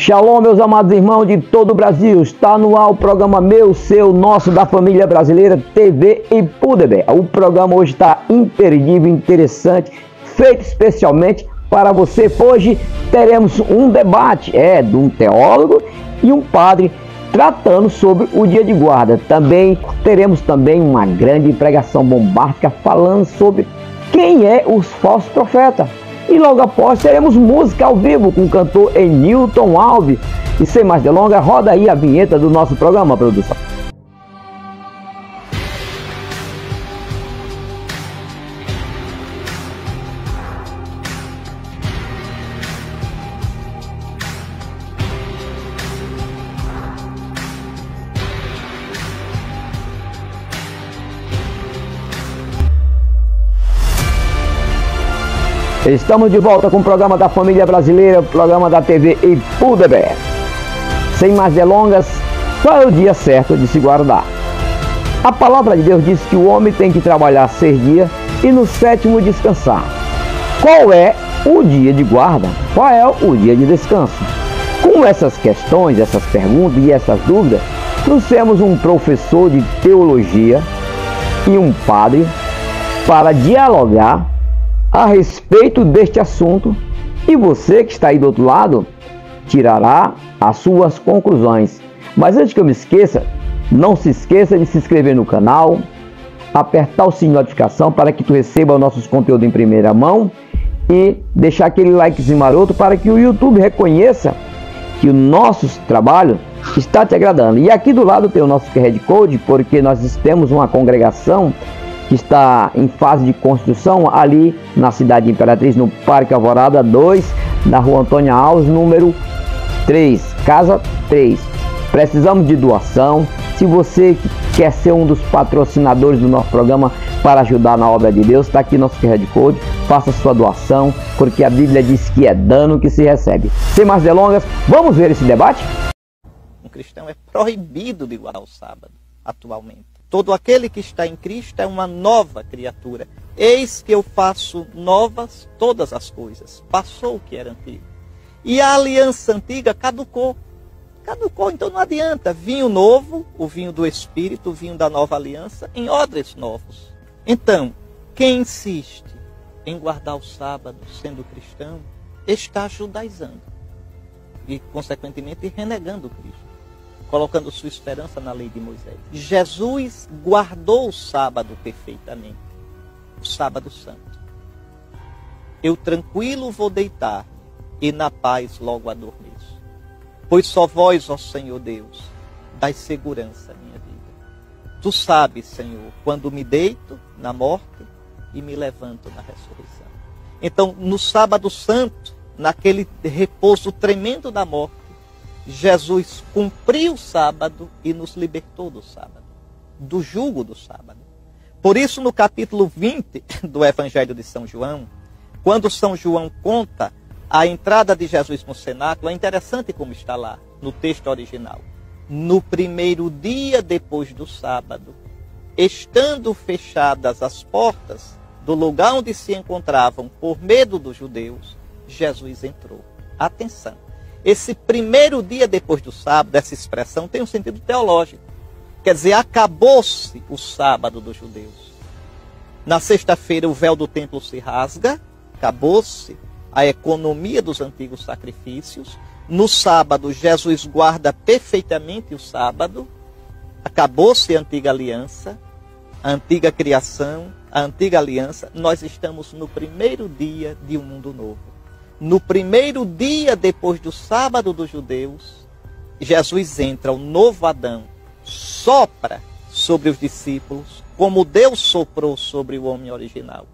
Shalom, meus amados irmãos de todo o Brasil. Está no ar o programa Meu, Seu, Nosso, da família brasileira, TV e PUDEB. O programa hoje está imperdível, interessante, feito especialmente para você. Hoje teremos um debate, de um teólogo e um padre, tratando sobre o dia de guarda. Também teremos uma grande pregação bombástica falando sobre quem é os falsos profetas. E logo após teremos música ao vivo com o cantor Enilton Alves. E sem mais delongas, roda aí a vinheta do nosso programa, produção. Estamos de volta com o programa da família brasileira, o programa da TV e PUDEB. Sem mais delongas, qual é o dia certo de se guardar? A palavra de Deus diz que o homem tem que trabalhar 6 dias e no 7º descansar. Qual é o dia de guarda? Qual é o dia de descanso? Com essas questões, essas perguntas e essas dúvidas, trouxemos um professor de teologia e um padre para dialogar a respeito deste assunto, e você que está aí do outro lado tirará as suas conclusões. Mas antes que eu me esqueça, não se esqueça de se inscrever no canal, apertar o sininho de notificação para que tu receba os nossos conteúdos em primeira mão e deixar aquele likezinho maroto para que o YouTube reconheça que o nosso trabalho está te agradando. E aqui do lado tem o nosso QR Code, porque nós temos uma congregação que está em fase de construção ali na cidade de Imperatriz, no Parque Alvorada 2, na rua Antônia Alves, número 3, casa 3. Precisamos de doação. Se você quer ser um dos patrocinadores do nosso programa para ajudar na obra de Deus, está aqui nosso QR Code, faça sua doação, porque a Bíblia diz que é dano que se recebe. Sem mais delongas, vamos ver esse debate? Um cristão é proibido de guardar o sábado, atualmente. Todo aquele que está em Cristo é uma nova criatura. Eis que eu faço novas todas as coisas. Passou o que era antigo. E a aliança antiga caducou. Caducou, então não adianta. Vinho novo, o vinho do Espírito, o vinho da nova aliança, em odres novos. Então, quem insiste em guardar o sábado sendo cristão, está judaizando. E, consequentemente, renegando Cristo, colocando sua esperança na lei de Moisés. Jesus guardou o sábado perfeitamente, o sábado santo. Eu tranquilo vou deitar e na paz logo adormeço. Pois só vós, ó Senhor Deus, dai segurança à minha vida. Tu sabes, Senhor, quando me deito na morte e me levanto na ressurreição. Então, no sábado santo, naquele repouso tremendo da morte, Jesus cumpriu o sábado e nos libertou do sábado, do jugo do sábado. Por isso, no capítulo 20 do Evangelho de São João, quando São João conta a entrada de Jesus no cenáculo, é interessante como está lá no texto original. No primeiro dia depois do sábado, estando fechadas as portas do lugar onde se encontravam por medo dos judeus, Jesus entrou. Atenção! Esse primeiro dia depois do sábado, essa expressão tem um sentido teológico. Quer dizer, acabou-se o sábado dos judeus. Na sexta-feira o véu do templo se rasga, acabou-se a economia dos antigos sacrifícios. No sábado, Jesus guarda perfeitamente o sábado, acabou-se a antiga aliança, a antiga criação, a antiga aliança. Nós estamos no primeiro dia de um mundo novo. No primeiro dia depois do sábado dos judeus, Jesus entra, o novo Adão, sopra sobre os discípulos, como Deus soprou sobre o homem original,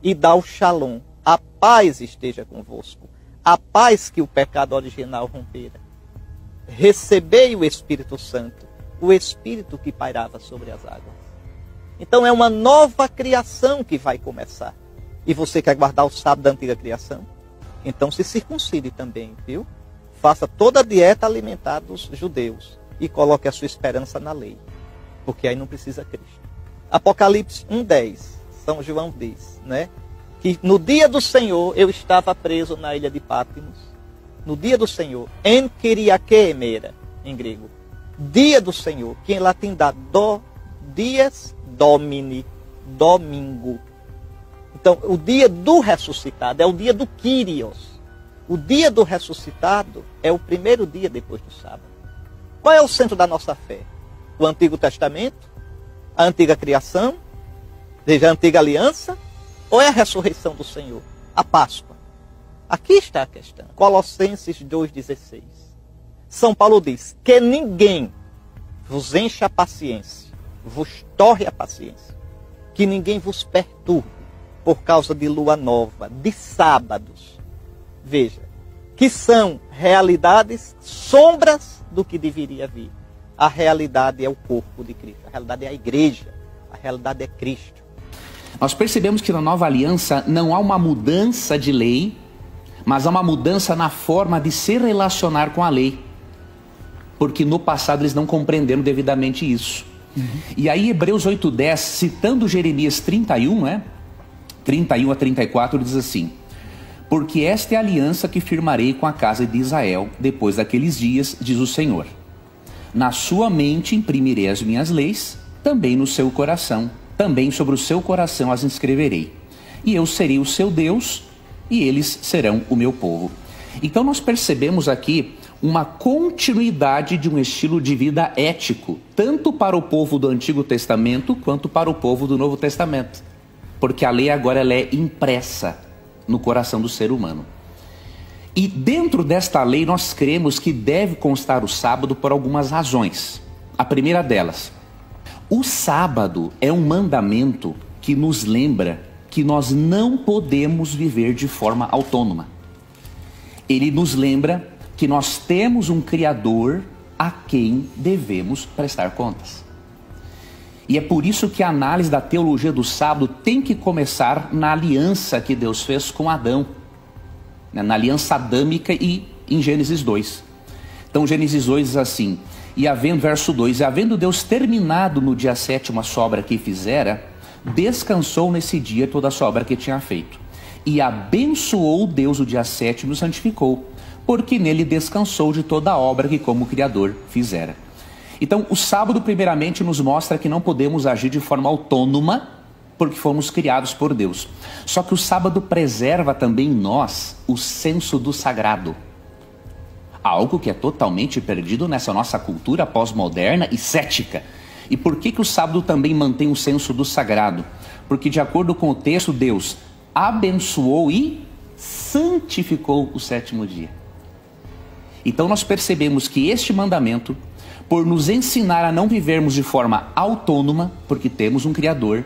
e dá o shalom, a paz esteja convosco, a paz que o pecado original rompera. Recebei o Espírito Santo, o Espírito que pairava sobre as águas. Então é uma nova criação que vai começar. E você quer guardar o sábado da antiga criação? Então se circuncide também, viu? Faça toda a dieta alimentar dos judeus e coloque a sua esperança na lei, porque aí não precisa Cristo. Apocalipse 1:10, São João diz, né? Que no dia do Senhor eu estava preso na ilha de Patmos no dia do Senhor, en Kyriake emera, em grego, dia do Senhor, que em latim dá dies domini, domingo. Então, o dia do ressuscitado é o dia do Kyrios. O dia do ressuscitado é o primeiro dia depois do sábado. Qual é o centro da nossa fé? O Antigo Testamento? A antiga criação? Veja, a antiga aliança? Ou é a ressurreição do Senhor? A Páscoa? Aqui está a questão. Colossenses 2,16. São Paulo diz que ninguém vos encha a paciência, vos torre a paciência, que ninguém vos perturbe por causa de lua nova, de sábados. Veja, que são realidades sombras do que deveria vir. A realidade é o corpo de Cristo, a realidade é a igreja, a realidade é Cristo. Nós percebemos que na nova aliança não há uma mudança de lei, mas há uma mudança na forma de se relacionar com a lei. Porque no passado eles não compreenderam devidamente isso. E aí Hebreus 8,10, citando Jeremias 31, 31 a 34, diz assim: porque esta é a aliança que firmarei com a casa de Israel depois daqueles dias, diz o Senhor. Na sua mente imprimirei as minhas leis, também no seu coração, também sobre o seu coração as inscreverei. E eu serei o seu Deus, e eles serão o meu povo. Então nós percebemos aqui uma continuidade de um estilo de vida ético, tanto para o povo do Antigo Testamento, quanto para o povo do Novo Testamento. Porque a lei agora ela é impressa no coração do ser humano. E dentro desta lei nós cremos que deve constar o sábado por algumas razões. A primeira delas, o sábado é um mandamento que nos lembra que nós não podemos viver de forma autônoma. Ele nos lembra que nós temos um Criador a quem devemos prestar contas. E é por isso que a análise da teologia do sábado tem que começar na aliança que Deus fez com Adão, na aliança adâmica e em Gênesis 2. Então Gênesis 2 diz assim, verso 2, e havendo Deus terminado no dia 7º a sua obra que fizera, descansou nesse dia toda a sua obra que tinha feito. E abençoou Deus o dia 7º e o santificou, porque nele descansou de toda a obra que como Criador fizera. Então, o sábado, primeiramente, nos mostra que não podemos agir de forma autônoma, porque fomos criados por Deus. Só que o sábado preserva também em nós o senso do sagrado. Algo que é totalmente perdido nessa nossa cultura pós-moderna e cética. E por que o sábado também mantém o senso do sagrado? Porque, de acordo com o texto, Deus abençoou e santificou o 7º dia. Então, nós percebemos que este mandamento, por nos ensinar a não vivermos de forma autônoma, porque temos um Criador,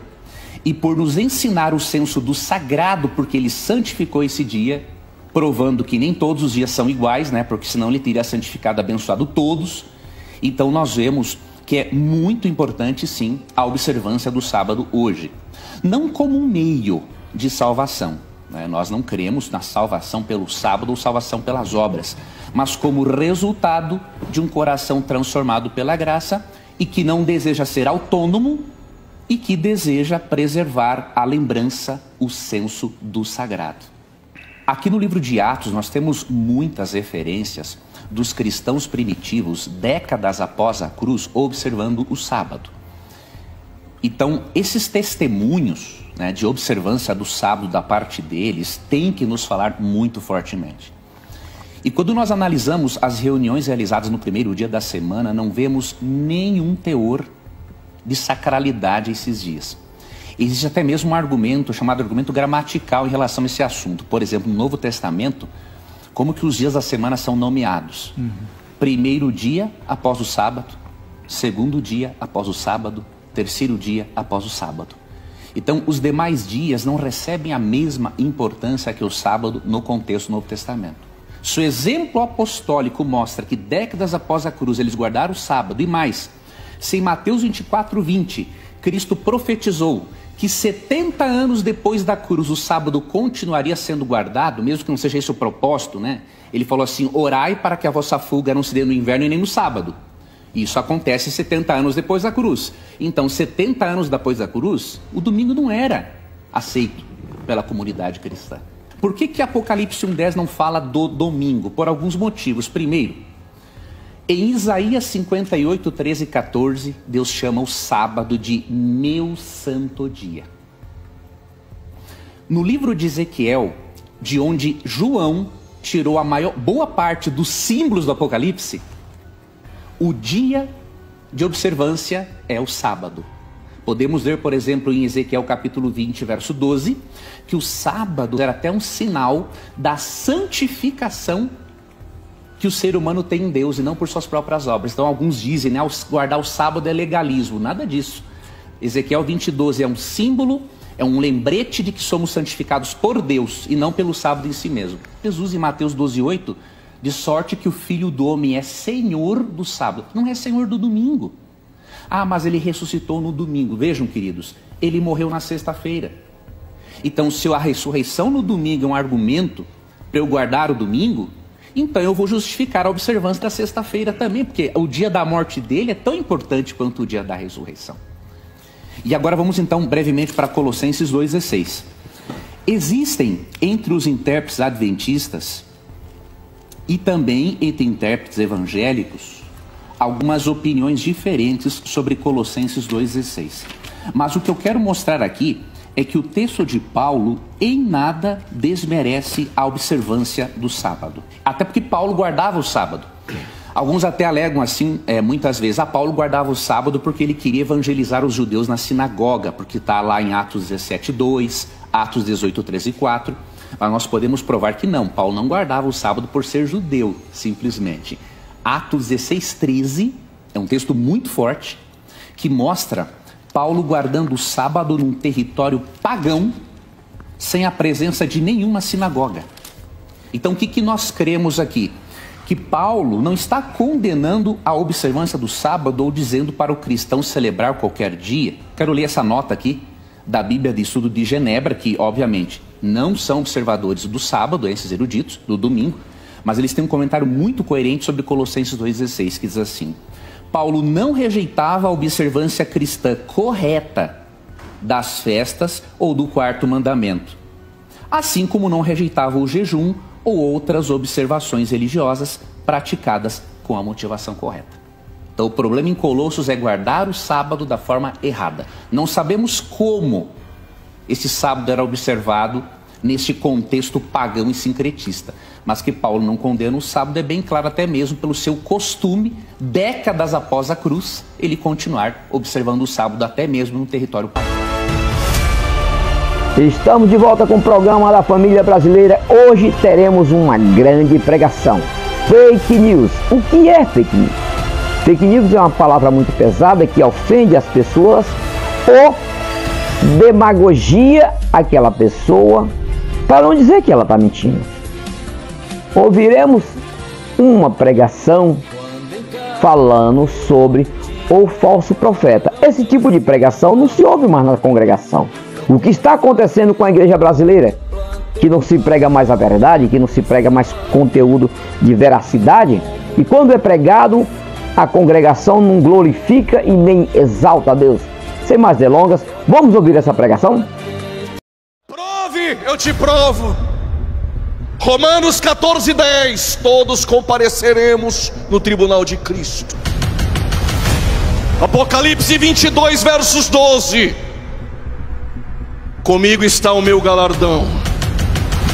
e por nos ensinar o senso do sagrado, porque Ele santificou esse dia, provando que nem todos os dias são iguais, porque senão Ele teria santificado, abençoado todos. Então nós vemos que é muito importante, sim, a observância do sábado hoje. Não como um meio de salvação. Nós não cremos na salvação pelo sábado ou salvação pelas obras, mas como resultado de um coração transformado pela graça e que não deseja ser autônomo e que deseja preservar a lembrança, o senso do sagrado. Aqui no livro de Atos nós temos muitas referências dos cristãos primitivos, décadas após a cruz, observando o sábado. Então, esses testemunhos de observância do sábado da parte deles têm que nos falar muito fortemente. E quando nós analisamos as reuniões realizadas no primeiro dia da semana, não vemos nenhum teor de sacralidade esses dias. Existe até mesmo um argumento chamado argumento gramatical em relação a esse assunto. Por exemplo, no Novo Testamento, como que os dias da semana são nomeados? Primeiro dia após o sábado, segundo dia após o sábado, terceiro dia após o sábado. Então, os demais dias não recebem a mesma importância que o sábado no contexto do Novo Testamento. Se o exemplo apostólico mostra que décadas após a cruz eles guardaram o sábado e mais, se em Mateus 24:20 Cristo profetizou que 70 anos depois da cruz o sábado continuaria sendo guardado, mesmo que não seja esse o propósito, Ele falou assim, orai para que a vossa fuga não se dê no inverno e nem no sábado. Isso acontece 70 anos depois da cruz. Então, 70 anos depois da cruz, o domingo não era aceito pela comunidade cristã. Por que Apocalipse 1:10 não fala do domingo? Por alguns motivos. Primeiro, em Isaías 58, 13 e 14, Deus chama o sábado de meu santo dia. No livro de Ezequiel, de onde João tirou a boa parte dos símbolos do Apocalipse, o dia de observância é o sábado. Podemos ver, por exemplo, em Ezequiel capítulo 20, verso 12, que o sábado era até um sinal da santificação que o ser humano tem em Deus e não por suas próprias obras. Então alguns dizem, né, guardar o sábado é legalismo. Nada disso. Ezequiel 20, 12 é um símbolo, é um lembrete de que somos santificados por Deus e não pelo sábado em si mesmo. Jesus em Mateus 12, 8, de sorte que o Filho do Homem é Senhor do sábado, não é Senhor do domingo. Ah, mas ele ressuscitou no domingo. Vejam, queridos, ele morreu na sexta-feira. Então, se a ressurreição no domingo é um argumento para eu guardar o domingo, então eu vou justificar a observância da sexta-feira também, porque o dia da morte dele é tão importante quanto o dia da ressurreição. E agora vamos então brevemente para Colossenses 2,16. Existem entre os intérpretes adventistas e também entre intérpretes evangélicos algumas opiniões diferentes sobre Colossenses 2,16. Mas o que eu quero mostrar aqui é que o texto de Paulo em nada desmerece a observância do sábado. Até porque Paulo guardava o sábado. Alguns até alegam assim, muitas vezes, Paulo guardava o sábado porque ele queria evangelizar os judeus na sinagoga, porque está lá em Atos 17:2, Atos 18:13-4. Mas nós podemos provar que não, Paulo não guardava o sábado por ser judeu, simplesmente. Atos 16:13 é um texto muito forte que mostra Paulo guardando o sábado num território pagão sem a presença de nenhuma sinagoga. Então o que nós cremos aqui? Que Paulo não está condenando a observância do sábado ou dizendo para o cristão celebrar qualquer dia. Quero ler essa nota aqui da Bíblia de Estudo de Genebra, que obviamente não são observadores do sábado, esses eruditos, do domingo, mas eles têm um comentário muito coerente sobre Colossenses 2,16, que diz assim: Paulo não rejeitava a observância cristã correta das festas ou do quarto mandamento, assim como não rejeitava o jejum ou outras observações religiosas praticadas com a motivação correta. Então o problema em Colossos é guardar o sábado da forma errada. Não sabemos como esse sábado era observado neste contexto pagão e sincretista, mas que Paulo não condena o sábado é bem claro, até mesmo pelo seu costume, décadas após a cruz, ele continuar observando o sábado até mesmo no território pagão. Estamos de volta com o programa da Família Brasileira. Hoje teremos uma grande pregação. Fake news. O que é fake news? Fake news é uma palavra muito pesada que ofende as pessoas ou demagogia aquela pessoa para não dizer que ela está mentindo. Ouviremos uma pregação falando sobre o falso profeta. Esse tipo de pregação não se ouve mais na congregação. O que está acontecendo com a igreja brasileira? Que não se prega mais a verdade, que não se prega mais conteúdo de veracidade. E quando é pregado, a congregação não glorifica e nem exalta a Deus. Sem mais delongas, vamos ouvir essa pregação? Prove, eu te provo. Romanos 14:10. Todos compareceremos no tribunal de Cristo. Apocalipse 22, versos 12. Comigo está o meu galardão,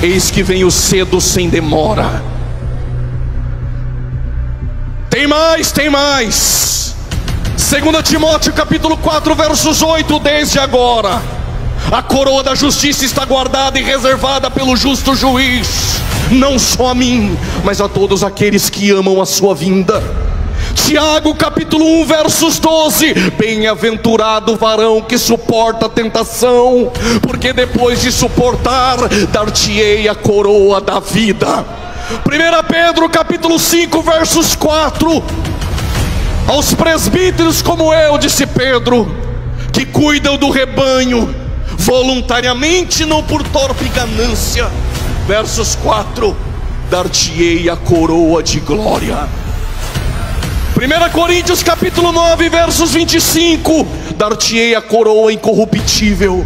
eis que venho cedo sem demora. Tem mais, tem mais. 2 Timóteo capítulo 4, versos 8. Desde agora a coroa da justiça está guardada e reservada pelo justo juiz, não só a mim, mas a todos aqueles que amam a sua vinda. Tiago capítulo 1, versos 12. Bem-aventurado o varão que suporta a tentação, porque depois de suportar, dar-te-ei a coroa da vida. 1 Pedro capítulo 5, versos 4. Aos presbíteros como eu, disse Pedro, que cuidam do rebanho voluntariamente, não por torpe ganância. Versos 4. Dar-te-ei a coroa de glória. 1 Coríntios capítulo 9, versos 25. Dar-te-ei a coroa incorruptível.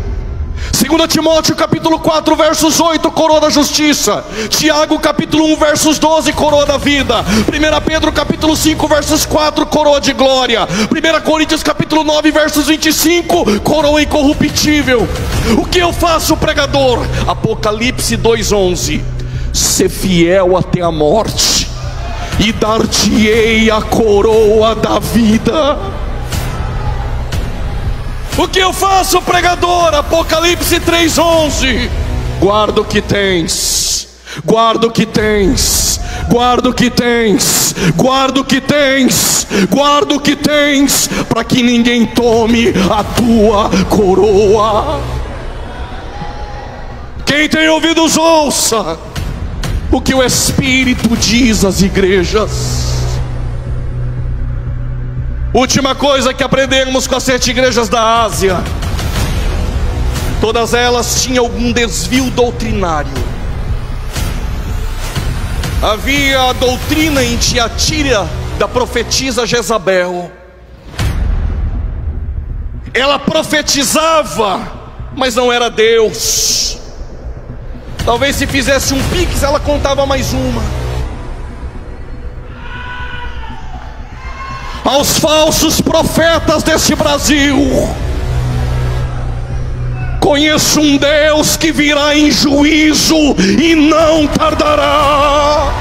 2 Timóteo capítulo 4 versos 8, coroa da justiça. Tiago capítulo 1 versos 12, coroa da vida. 1 Pedro capítulo 5 versos 4, coroa de glória. 1 Coríntios capítulo 9 versos 25, coroa incorruptível. O que eu faço, pregador? Apocalipse 2:11. Ser fiel até a morte, e dar-te-ei a coroa da vida. O que eu faço, pregador? Apocalipse 3:11. Guarda o que tens, guarda o que tens, guarda o que tens, guarda o que tens, guarda o que tens, para que ninguém tome a tua coroa. Quem tem ouvidos, ouça o que o Espírito diz às igrejas. Última coisa que aprendemos com as 7 igrejas da Ásia: todas elas tinham algum desvio doutrinário. Havia a doutrina em Tiatira da profetisa Jezabel. Ela profetizava, mas não era Deus. Talvez se fizesse um pix, ela contava mais uma. Aos falsos profetas desse Brasil: conheço um Deus que virá em juízo e não tardará.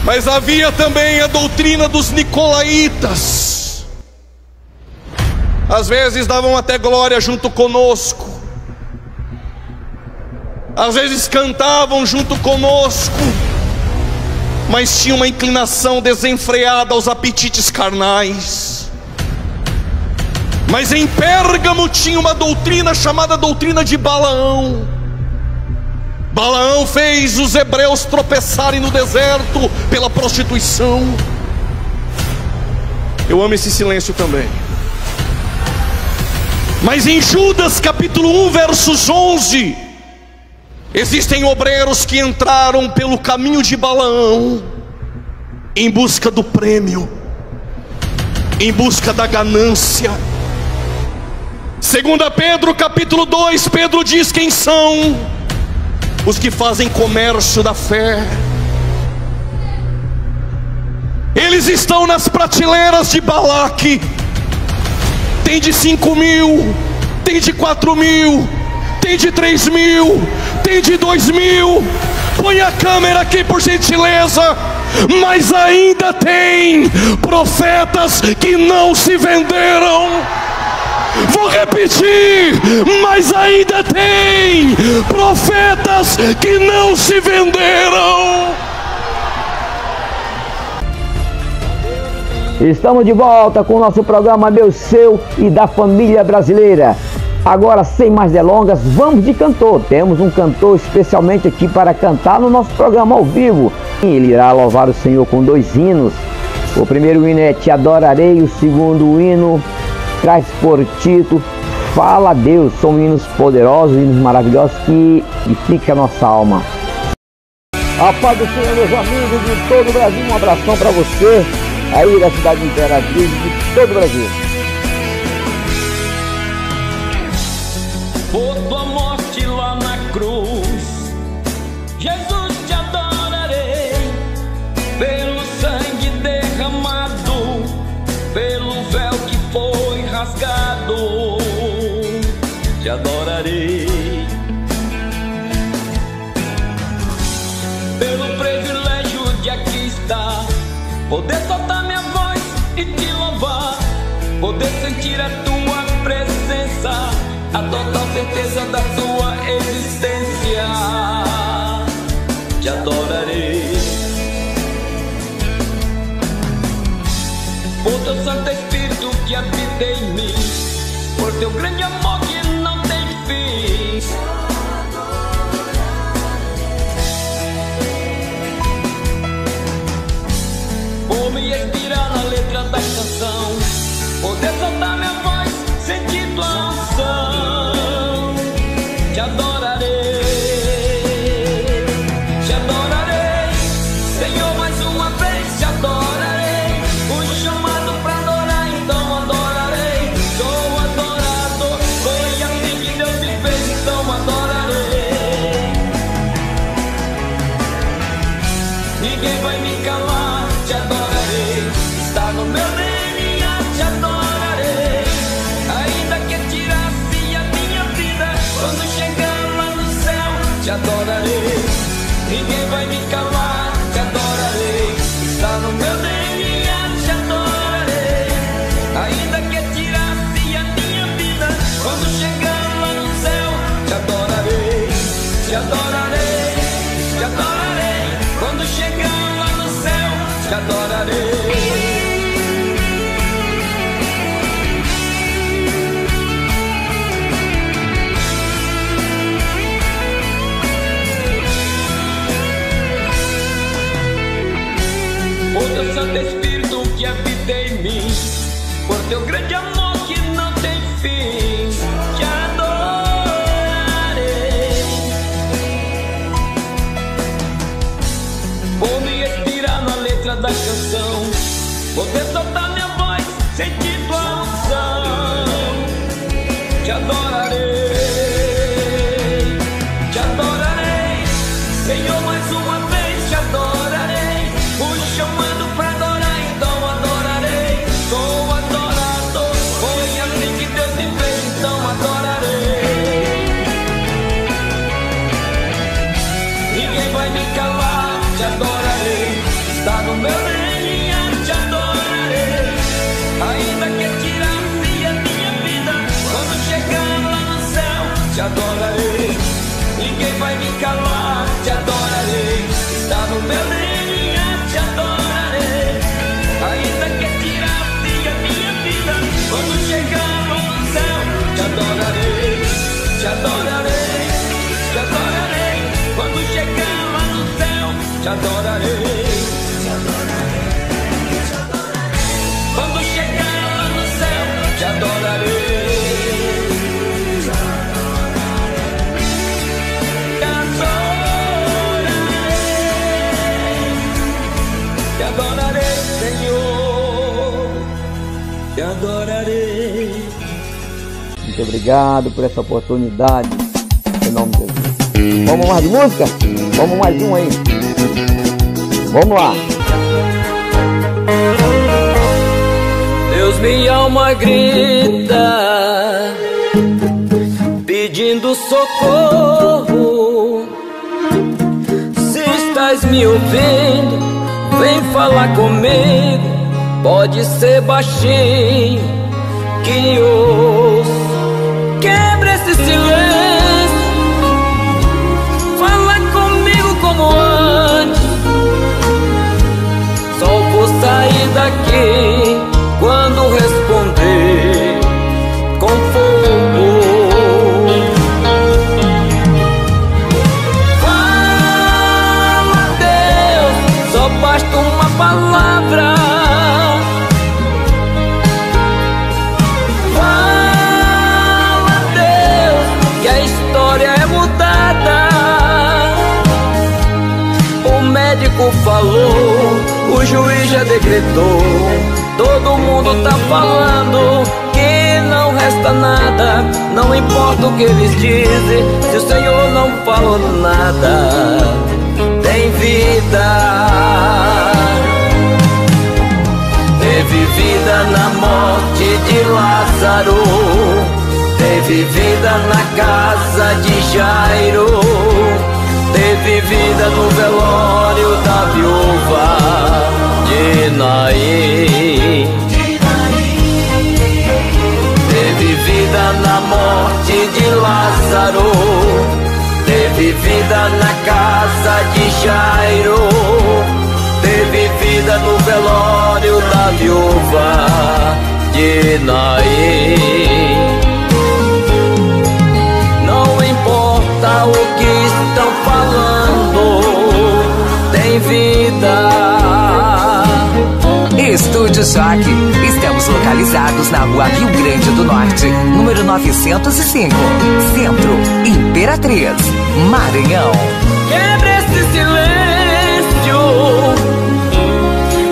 Mas havia também a doutrina dos nicolaítas. Às vezes davam até glória junto conosco, às vezes cantavam junto conosco, mas tinha uma inclinação desenfreada aos apetites carnais. Mas em Pérgamo tinha uma doutrina chamada doutrina de Balaão. Balaão fez os hebreus tropeçarem no deserto pela prostituição. Eu amo esse silêncio também. Mas em Judas capítulo 1 versos 11, existem obreiros que entraram pelo caminho de Balaão, em busca do prêmio, em busca da ganância. 2 Pedro capítulo 2, Pedro diz quem são os que fazem comércio da fé. Eles estão nas prateleiras de Balaque. Tem de 5.000, tem de 4.000, tem de 3.000, tem de 2.000. Põe a câmera aqui, por gentileza. Mas ainda tem profetas que não se venderam. Vou repetir, mas ainda tem profetas que não se venderam. Estamos de volta com o nosso programa Meu, Seu e da Família Brasileira. Agora, sem mais delongas, vamos de cantor. Temos um cantor especialmente aqui para cantar no nosso programa ao vivo. Ele irá louvar o Senhor com 2 hinos. O primeiro hino é Te Adorarei, o segundo hino traz por título Fala a Deus. São hinos poderosos, hinos maravilhosos que edificam a nossa alma. A paz do Senhor, meus amigos de todo o Brasil, um abração para você aí da cidade de Imperatriz, de todo o Brasil. Por tua morte lá na cruz, Jesus, te adorarei. Pelo sangue derramado, pelo véu que foi rasgado, te adorarei. Pelo privilégio de aqui estar, poder soltar minha voz e te louvar, poder sentir a tua presença, a total certeza da tua existência, te adorarei. Por teu Santo Espírito que habita em mim, por teu grande amor que não tem fim, por me inspirar na letra da canção, poder soltar minha voz, sentir tua unção, te adorarei, Senhor, mais uma vez te adorarei. Fui chamado pra adorar, então da canção, poder soltar minha voz, sentir tua unção. Te adorarei, Senhor, mais uma vez te adorarei. Fui chamando pra adorar, então adorarei. Sou adorador, foi assim que Deus me fez, então adorarei. Ninguém vai me calar, te adorarei. Está no meu DNA, te adorarei. Ainda que tirasse a minha vida, quando chegar lá no céu, te adorarei. Ninguém vai me calar, te adorarei. Está no meu DNA, te adorarei. Ainda que tirasse a minha vida, quando chegar lá no céu, te adorarei. Te adorarei, te adorarei. Quando chegar lá no céu, te adorarei. Quando chegar lá no céu, te adorarei. Te adorarei, Senhor. Te adorarei. Muito obrigado por essa oportunidade. Em nome de Jesus. Vamos mais de música? Vamos mais um aí. Vamos lá. Deus, minha alma grita, pedindo socorro. Se estás me ouvindo, vem falar comigo. Pode ser baixinho que ouço. Quebra esse silêncio, fala comigo como antes. Só vou sair daqui quando responder com fogo. Fala, Deus, só basta uma palavra. Fala, Deus, que a história é mudada. O médico falou, o juiz já decretou. Todo mundo tá falando que não resta nada. Não importa o que eles dizem, se o Senhor não falou nada. Tem vida. Teve vida na morte de Lázaro. Teve vida na casa de Jairo. Teve vida no velório da viúva de Naim. Teve vida na morte de Lázaro. Teve vida na casa de Jairo. Teve vida no velório da viúva de Naim. Não importa o que estão falando, tem vida. Estúdio Choque. Estamos localizados na Rua Rio Grande do Norte, número 905, Centro, Imperatriz, Maranhão. Quebra esse silêncio,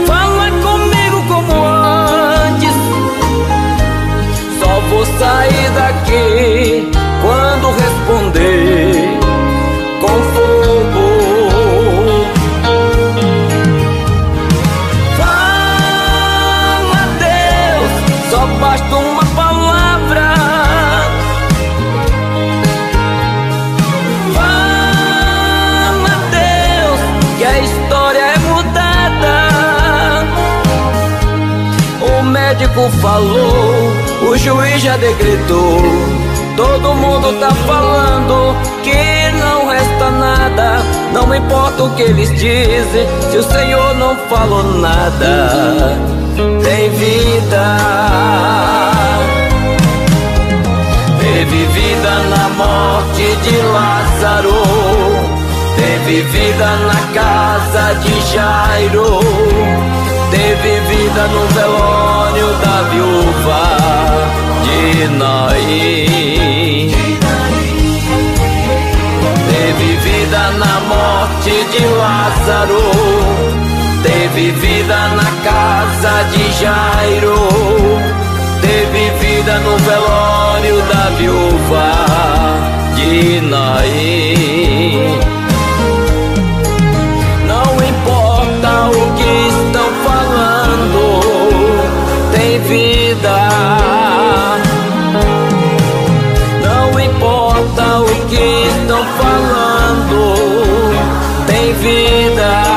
fala comigo como antes. Só vou sair daqui quando responder com fogo. Fala, Deus, só basta uma palavra. Fala, Deus, que a história é mudada. O médico falou, o juiz já decretou. Todo mundo tá falando que não resta nada. Não importa o que eles dizem, se o Senhor não falou nada. Tem vida. Teve vida na morte de Lázaro. Teve vida na casa de Jairo. Teve vida no velório da viúva de Naim. Teve vida na morte de Lázaro. Teve Teve vida na casa de Jairo, teve vida no velório da viúva de Naim. Não importa o que estão falando, tem vida. Não importa o que estão falando, tem vida.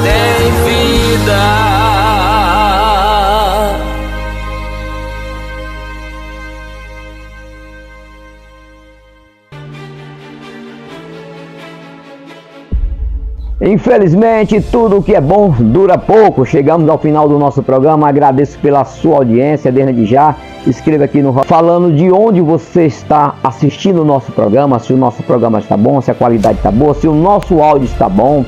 Tem vida. Infelizmente, tudo que é bom dura pouco. Chegamos ao final do nosso programa. Agradeço pela sua audiência desde já. Escreva aqui no falando de onde você está assistindo o nosso programa, se o nosso programa está bom, se a qualidade está boa, se o nosso áudio está bom.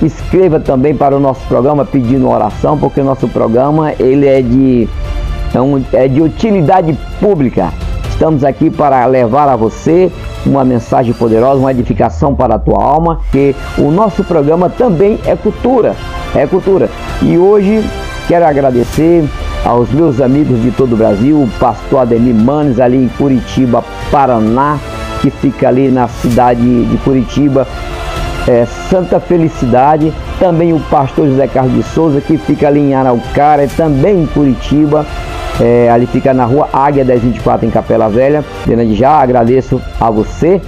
Escreva também para o nosso programa pedindo oração, porque o nosso programa ele é de utilidade pública. Estamos aqui para levar a você uma mensagem poderosa, uma edificação para a tua alma, que o nosso programa também é cultura, E hoje quero agradecer aos meus amigos de todo o Brasil, o pastor Ademir Manes, ali em Curitiba, Paraná, que fica ali na cidade de Curitiba, Santa Felicidade, também o pastor José Carlos de Souza, que fica ali em Araucária, também em Curitiba, ali fica na rua Águia 1024 em Capela Velha. Desde já agradeço a você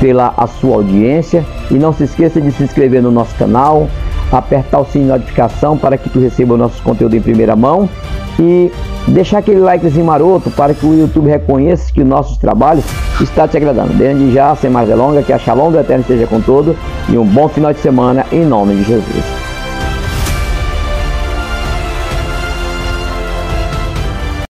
pela sua audiência e não se esqueça de se inscrever no nosso canal, apertar o sininho de notificação para que tu receba o nosso conteúdo em primeira mão e deixar aquele likezinho maroto para que o YouTube reconheça que o nosso trabalho está te agradando. Desde já, sem mais delongas, que a Shalom do Eterno esteja com todos e um bom final de semana em nome de Jesus.